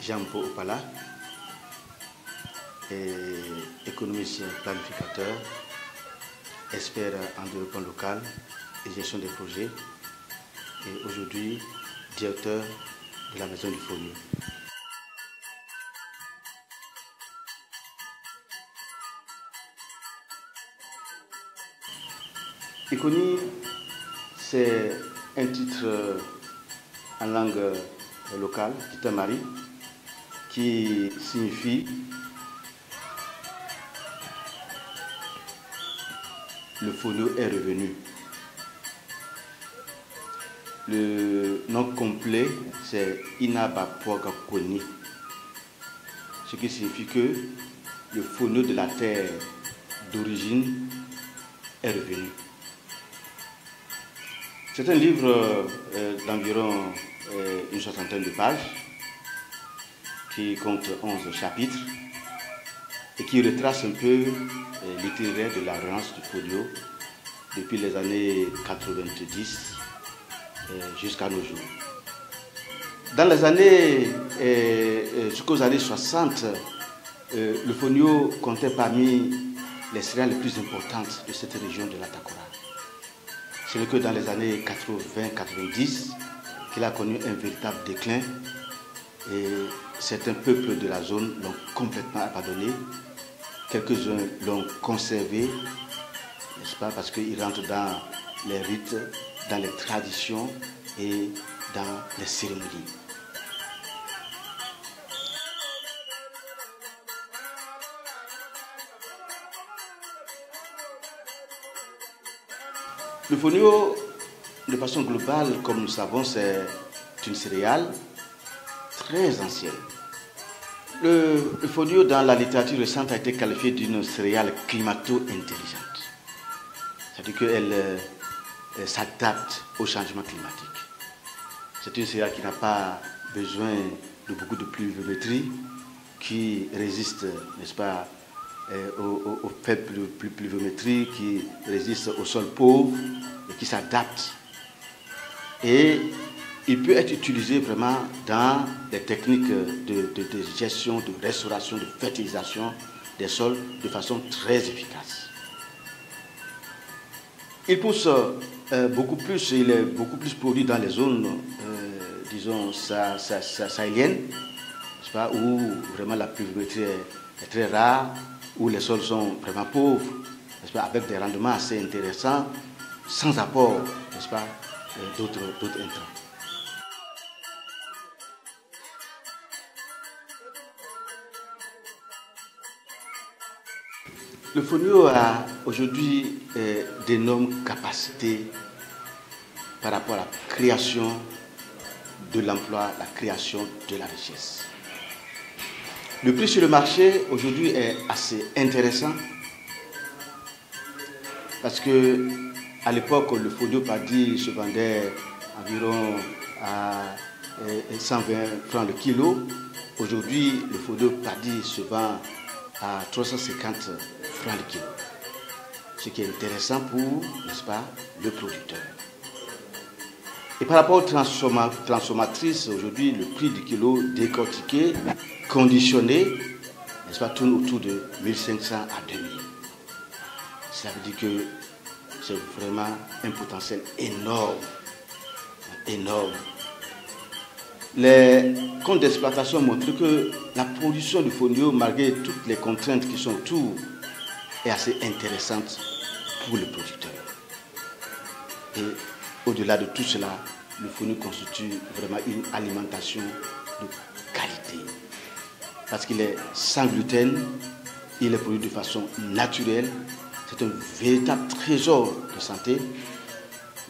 Jean-Paul Opala, économiste planificateur, expert en développement local et gestion des projets, et aujourd'hui directeur de la Maison du Folio. Ikoni, c'est un titre en langue locale, Kitamari, qui signifie le folio est revenu. Le nom complet, c'est Inabapouagakoni, ce qui signifie que le folio de la terre d'origine est revenu. C'est un livre d'environ une soixantaine de pages qui compte 11 chapitres et qui retrace un peu l'itinéraire de la relance du folio depuis les années 90 jusqu'à nos jours. Dans les années, jusqu'aux années 60, le folio comptait parmi les céréales les plus importantes de cette région de la Takora. Ce n'est que dans les années 80-90 qu'il a connu un véritable déclin et certains peuples de la zone l'ont complètement abandonné. Quelques-uns l'ont conservé, n'est-ce pas, parce qu'ils rentrent dans les rites, dans les traditions et dans les cérémonies. Le folio, de façon globale, comme nous savons, c'est une céréale très ancienne. Le folio, dans la littérature récente, a été qualifié d'une céréale climato-intelligente. C'est-à-dire qu'elle s'adapte au changement climatique. C'est une céréale qui n'a pas besoin de beaucoup de pluviométrie, qui résiste, n'est-ce pas, aux faibles pluviométrie, qui résiste au sol pauvre et qui s'adapte. Et il peut être utilisé vraiment dans des techniques de gestion, de restauration, de fertilisation des sols de façon très efficace. Il pousse beaucoup plus, il est beaucoup plus produit dans les zones, disons, sahéliennes, n'est-ce pas, où vraiment la pluviométrie est très rare, où les sols sont vraiment pauvres, n'est-ce pas, avec des rendements assez intéressants, sans apport, n'est-ce pas, d'autres intrants. Le folio a aujourd'hui d'énormes capacités par rapport à la création de l'emploi, la création de la richesse. Le prix sur le marché aujourd'hui est assez intéressant parce que à l'époque, le folio paddy se vendait environ à 120 francs le kilo. Aujourd'hui, le folio paddy se vend à 350 francs le kilo. Ce qui est intéressant pour, n'est-ce pas, le producteur. Et par rapport aux transformatrices, aujourd'hui, le prix du kilo décortiqué, conditionné, n'est-ce pas, tourne autour de 1500 à 2000. Cela veut dire que c'est vraiment un potentiel énorme. Énorme. Les comptes d'exploitation montrent que la production du folio, malgré toutes les contraintes qui sont autour, est assez intéressante pour le producteur. Et au-delà de tout cela, le folio constitue vraiment une alimentation de qualité. Parce qu'il est sans gluten, il est produit de façon naturelle. C'est un véritable trésor de santé.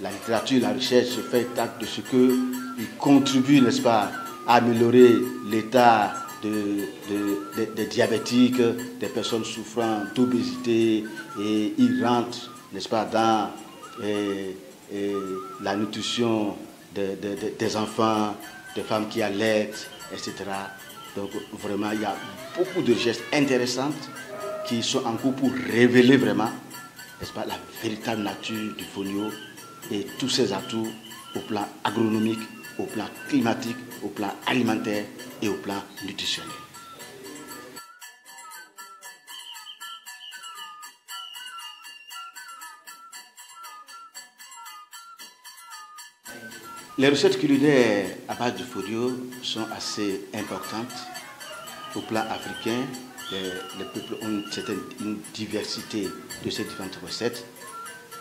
La littérature, la recherche se fait état de ce qu'il contribue, n'est-ce pas, à améliorer l'état des diabétiques, des personnes souffrant d'obésité, et il rentre, n'est-ce pas, dans la nutrition des enfants, des femmes qui allaitent, etc. Donc vraiment, il y a beaucoup de gestes intéressants qui sont en cours pour révéler vraiment, n'est-ce pas, la véritable nature du folio et tous ses atouts au plan agronomique au plan climatique, au plan alimentaire et au plan nutritionnel. Les recettes culinaires à base de fonio sont assez importantes. Au plan africain, les peuples ont une diversité de ces différentes recettes,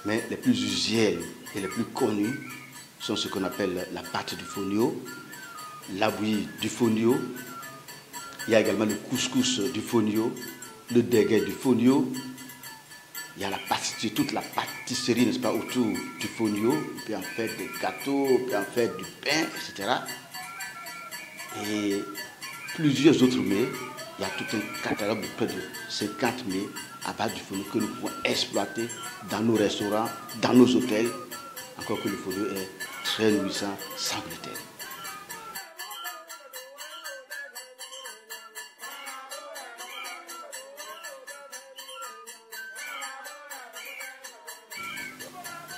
mais les plus usuelles et les plus connues sont ce qu'on appelle la pâte du fonio, la bouillie du fonio, il y a également le couscous du fonio, le déguet du fonio, il y a toute la pâtisserie, n'est-ce pas, autour du fonio. On peut en faire des gâteaux, on peut en faire du pain, etc. Et plusieurs autres mets. Il y a tout un catalogue de près de 50 mets à base du fonio que nous pouvons exploiter dans nos restaurants, dans nos hôtels. Encore que le fonio est très nourrissant, sans gluten.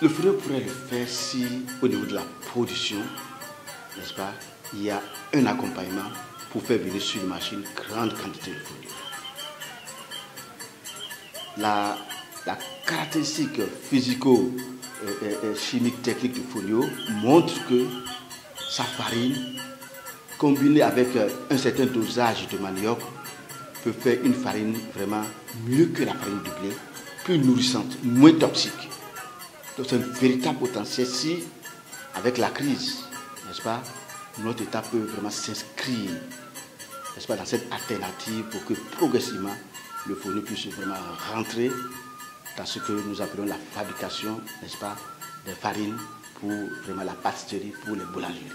Le fonio pourrait le faire si, au niveau de la production, n'est-ce pas, il y a un accompagnement pour faire venir sur le marché une grande quantité de fonio. La caractéristique physico-chimique technique du fonio montre que sa farine, combinée avec un certain dosage de manioc, peut faire une farine vraiment mieux que la farine de blé, plus nourrissante, moins toxique. Donc c'est un véritable potentiel si, avec la crise, n'est-ce pas, notre État peut vraiment s'inscrire, n'est-ce pas, dans cette alternative pour que progressivement le fonio puisse vraiment rentrer dans ce que nous appelons la fabrication, n'est-ce pas, des farines pour vraiment la pâtisserie, pour les boulangeries.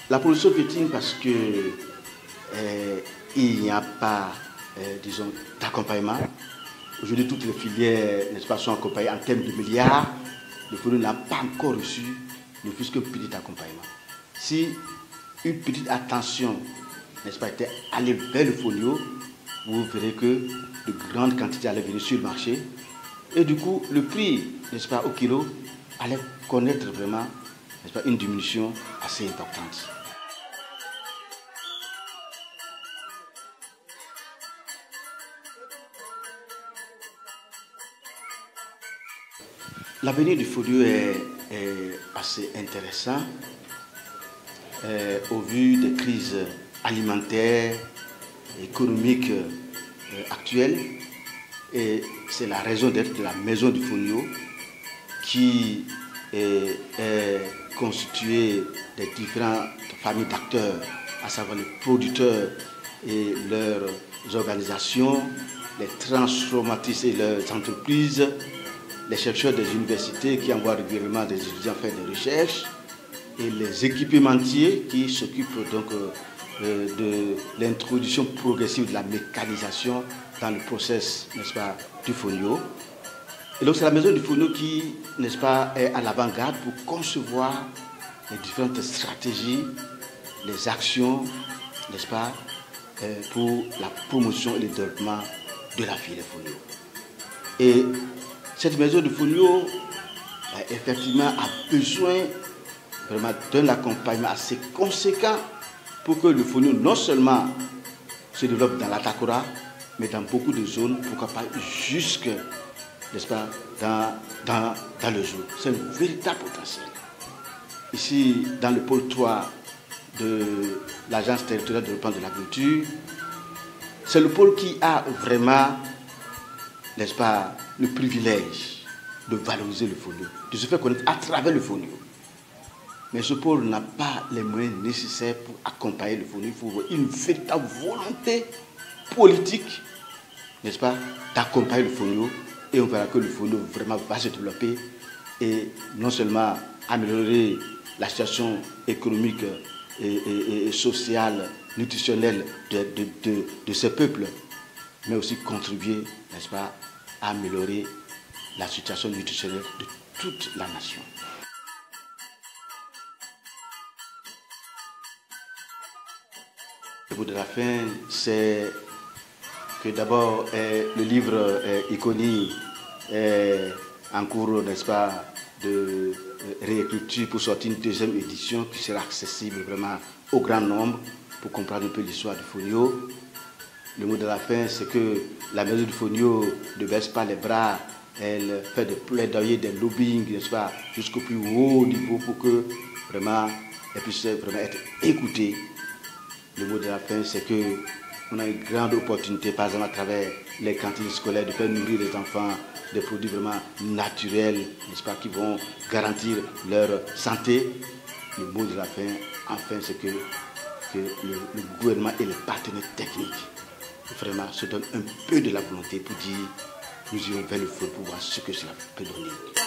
La production piétine parce que il n'y a pas, disons, d'accompagnement. Aujourd'hui, toutes les filières, n'est-ce pas, sont accompagnées en termes de milliards. Le fonio n'a pas encore reçu ne fût-ce qu'un petit accompagnement. Si une petite attention, n'est-ce pas, était allée vers le fonio, vous verrez que de grandes quantités allaient venir sur le marché. Et du coup, le prix, n'est-ce pas, au kilo, allait connaître vraiment, n'est-ce pas, une diminution assez importante. L'avenir du fonio est assez intéressant au vu des crises alimentaires, économiques actuelles. Et c'est la raison d'être de la maison du fonio qui est constituée des différentes familles d'acteurs, à savoir les producteurs et leurs organisations, les transformatrices et leurs entreprises, les chercheurs des universités qui envoient régulièrement des étudiants faire des recherches et les équipementiers qui s'occupent donc de l'introduction progressive de la mécanisation dans le process, n'est-ce pas, du fonio. Et donc c'est la maison du fonio qui, n'est-ce pas, est à l'avant-garde pour concevoir les différentes stratégies, les actions, n'est-ce pas, pour la promotion et le développement de la filière fonio. Et cette maison de fonio, effectivement, a besoin vraiment d'un accompagnement assez conséquent pour que le fonio non seulement se développe dans la Takora, mais dans beaucoup de zones, pourquoi pas jusque, n'est-ce pas, dans le jour. C'est un véritable potentiel. Ici, dans le pôle 3 de l'Agence territoriale de développement de l'agriculture, c'est le pôle qui a vraiment, n'est-ce pas, le privilège de valoriser le fonio, de se faire connaître à travers le fonio. Mais ce pôle n'a pas les moyens nécessaires pour accompagner le fonio. Il faut une véritable volonté politique, n'est-ce pas, d'accompagner le fonio. Et on verra que le fonio vraiment va se développer et non seulement améliorer la situation économique et sociale, nutritionnelle de ces peuples, mais aussi contribuer, n'est-ce pas, à améliorer la situation nutritionnelle de toute la nation. Le mot de la fin, c'est que d'abord le livre Iconi est en cours, n'est-ce pas, de réécriture pour sortir une deuxième édition qui sera accessible vraiment au grand nombre pour comprendre un peu l'histoire du Fonio. Le mot de la fin, c'est que la maison du Fonio ne baisse pas les bras, elle fait des plaidoyers, des lobbying, n'est-ce pas, jusqu'au plus haut niveau pour que vraiment elle puisse vraiment être écoutée. Le mot de la fin, c'est que on a une grande opportunité, par exemple à travers les cantines scolaires, de faire nourrir les enfants des produits vraiment naturels, n'est-ce pas, qui vont garantir leur santé. Le mot de la fin, enfin, c'est que le gouvernement et les partenaires techniques vraiment se donnent un peu de la volonté pour dire nous irons vers le feu pour voir ce que cela peut donner.